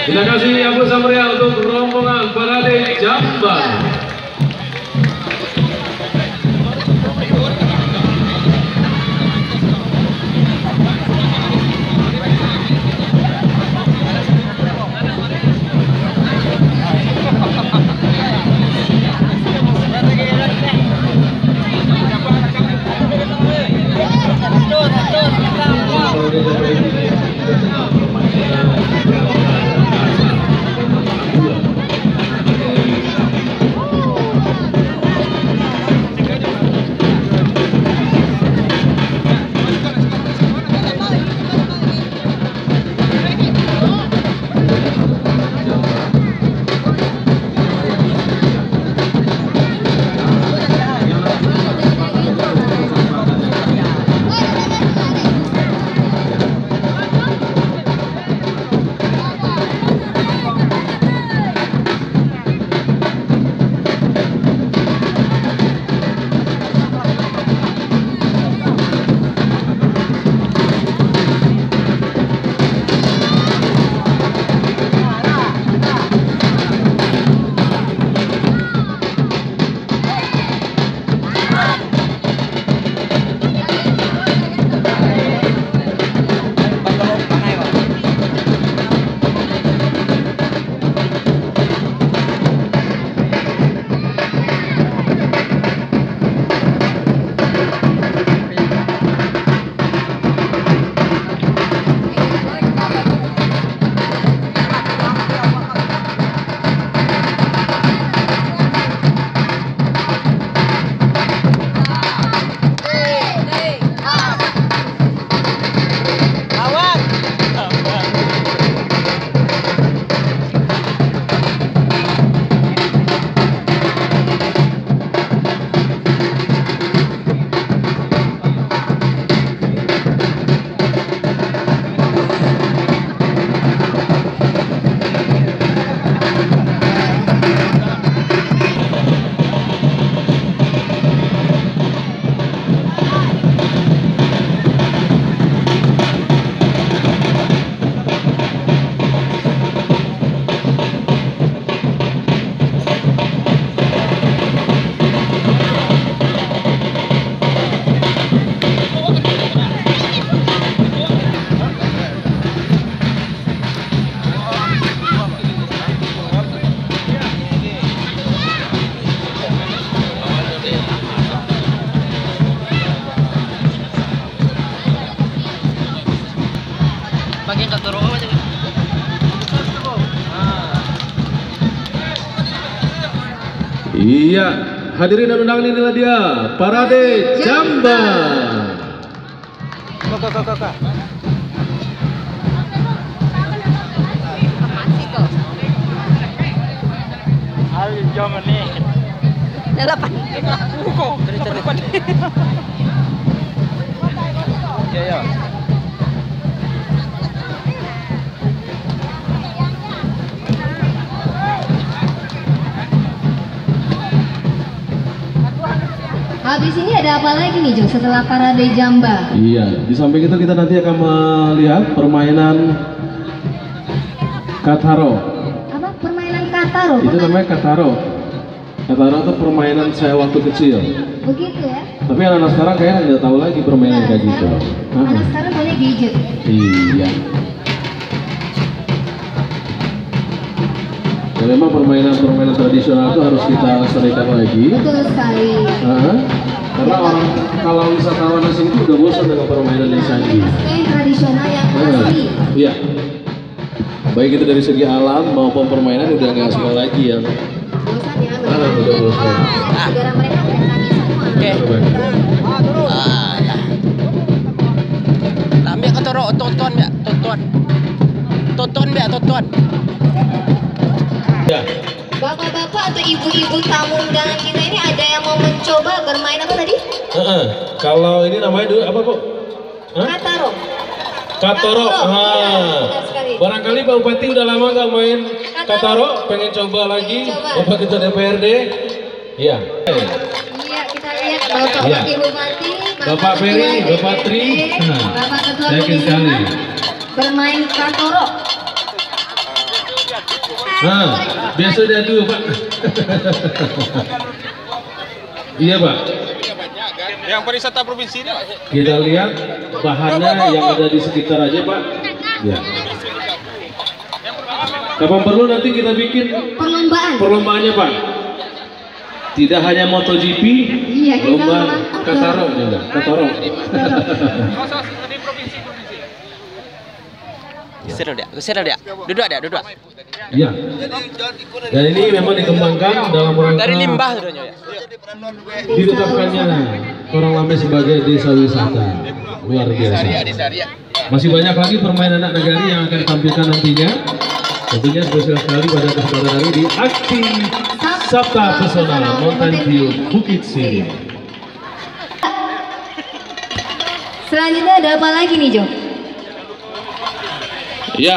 Kita kasih aplaus meriah untuk rombongan Parade Jamban. Iya, hadirin dan undangan, inilah dia Parade Jamban. Jangan nih. Delapan. Ya. Habis ini ada apa lagi nih, Jo, setelah Parade Jamban? Iya, di samping itu kita nanti akan melihat permainan Kataro. Apa? Permainan Kataro? Itu namanya Kataro. Kataro itu permainan saya waktu kecil. Begitu ya? Tapi anak-anak sekarang kayaknya nggak tahu lagi permainan kayak gitu. Anak sekarang banyak gadget. Iya. Ya, memang permainan tradisional itu harus kita lestarikan lagi. Betul sekali. Karena orang kalau wisatawan asing itu udah bosan dengan permainan yang canggih. Yang tradisional yang asli. Iya. Baik itu dari segi alam maupun permainan udah nggak semua lagi ya. Bosan ya. Udah bosan. Negara mereka udah canggih semua. Oke. Ya. Ambil ketoro, tonton ya, tonton. Ya. Bapak-bapak atau ibu-ibu tamu undangan kita ini ada yang mau mencoba bermain apa tadi? Kalau ini namanya dulu apa, Bu? Kataro. Kataro. Benar sekali. Barangkali Pak Bupati udah lama nggak main Kataro, pengen coba lagi. Bapak Ketua DPRD. Iya. Iya, kita lihat Bapak Wakil Bupati, Bapak Ferry, Bapak Tri. Bapak Ketua Yakin sekali. bermain Katoro. Nah, biasa diadu Pak. Iya Pak. Yang pariwisata provinsi ini, Pak. Kita lihat bahannya yang ada di sekitar aja Pak. Ya. Kapan perlu nanti kita bikin Perlombaan. perlombaannya Pak. Tidak hanya MotoGP, Iya, kita lomba mantap. Kataro juga. Kataro. Geser dia. Duduk dia, duduk. Iya. Dan ini memang dikembangkan dalam rangka Dari limbah sebenarnya ya. ditetapkannya Korang Lame sebagai desa wisata. Luar biasa. Masih banyak lagi permainan anak negari yang akan ditampilkan nantinya. Tentunya spesial sekali pada kesempatan hari di Aksi Sabta Pesona Mountain View Bukit Siri. Selanjutnya ada apa lagi nih Jo? Ya,